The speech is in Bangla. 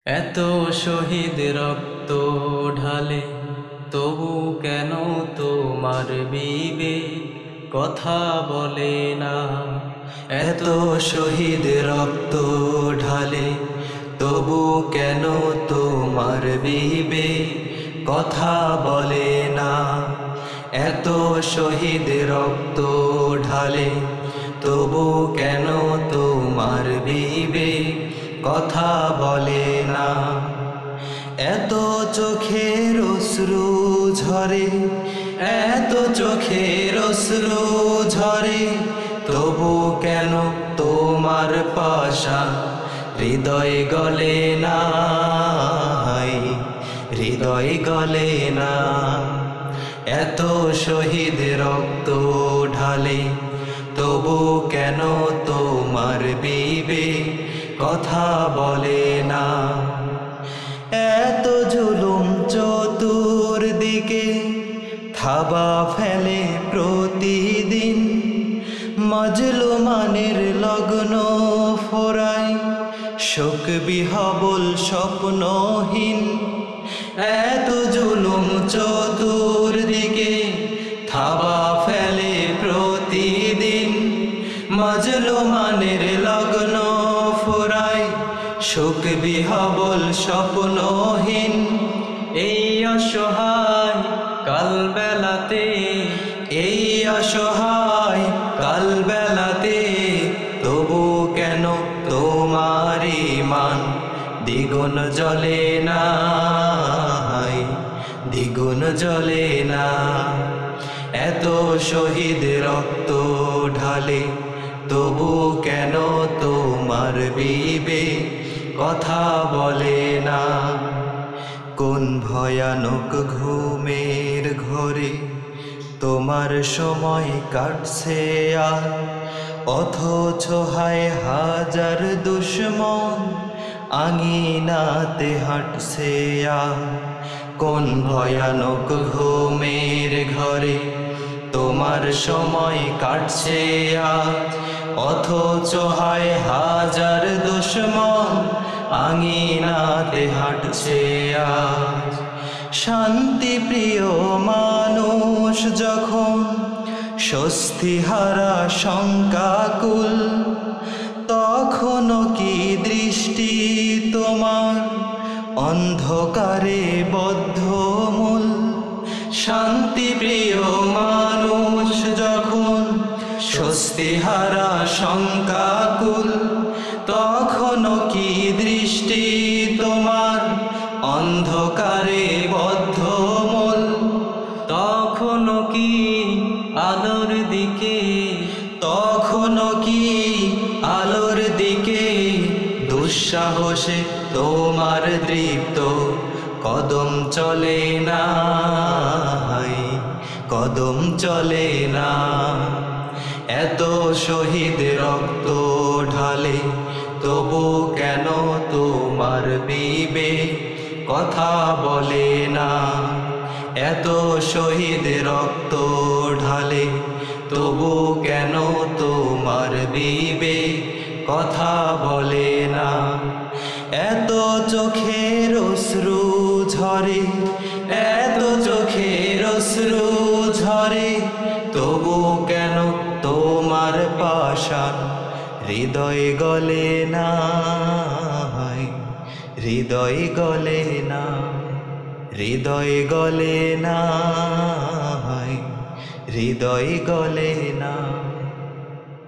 এত শহীদ রক্ত ঢালে তবু কেন তোমার বিবেক কথা বলে না। এত শহীদ রক্ত ঢালে তবু কেন তোমার বিবেক কথা বলে না। এত শহীদ রক্ত ঢালে তবু কেন তোমার বিবেক কথা বলে না। এত চোখের অশ্রু ঝরে, এত চোখের অশ্রু ঝরে, তবু কেন তোমার পাশা হৃদয় গলে না, হৃদয় গলে না। এত শহীদ রক্ত ঢালে তবু কেন তোমার বিবেক কথা বলে না। এত জুলুম চতুর্দিকে থাবা ফেলে প্রতিদিন, মাজলুমানের লগ্ন ফোরায় শোক বিহবল স্বপ্নহীন। এত জুলুম চতুর্দিকে থাবা ফেলে প্রতিদিন, মাজলুমানের লগ্ন ফোরায় শোক বিহবল স্বপ্নহীন। এই অসহায় কাল বেলাতে, এই অসহায় কাল বেলাতে, তবু কেন তোমার ঈমান দ্বিগুণ জ্বলে না, দ্বিগুণ জ্বলে না। এত শহীদ রক্ত ঢালে তবু কেন তোমার বিবেক কথা বলে না। কোন ভয়ানক ঘুমের ঘরে তোমার সময় কাটছে আর, অথচ হায় হাজার দুশ্মন আঙিনাতে হাঁটছে আর। কোন ভয়ানক ঘুমের ঘরে তোমার সময় কাটছে আজ, অথচ হায় হাজার দুশ্মন আঙিনাতে হাঁটছে আজ। শান্তি প্রিয় মানুষ যখন স্বস্তি হারা শঙ্কাকুল, তখনও কি দৃষ্টি তোমার অন্ধকারে বদ্ধমূল। শান্তি প্রিয় মানুষ যখন স্বস্তি হারা শঙ্কাকুল, তখনও কি দৃষ্টি তোমার অন্ধকারে বদ্ধমূল। তখনও কি আলোর দিকে, তখনও কি আলোর দিকে দুঃসাহসে তোমার দৃপ্ত কদম চলে না, কদম চলে না। এত শহীদ রক্ত ঢালে তবু কেন তোমার বিবেক কথা বলে না। এত শহীদ রক্ত ঢালে তবু কেন তোমার বিবেক কথা বলে না। এত চোখের অশ্রু ঝরে, এত চোখের অশ্রু ঝরে, তবু কেন তোমার পাশান হৃদয় গলে না, হৃদয় গলে না, হৃদয় গলে না, হৃদয় গলে না।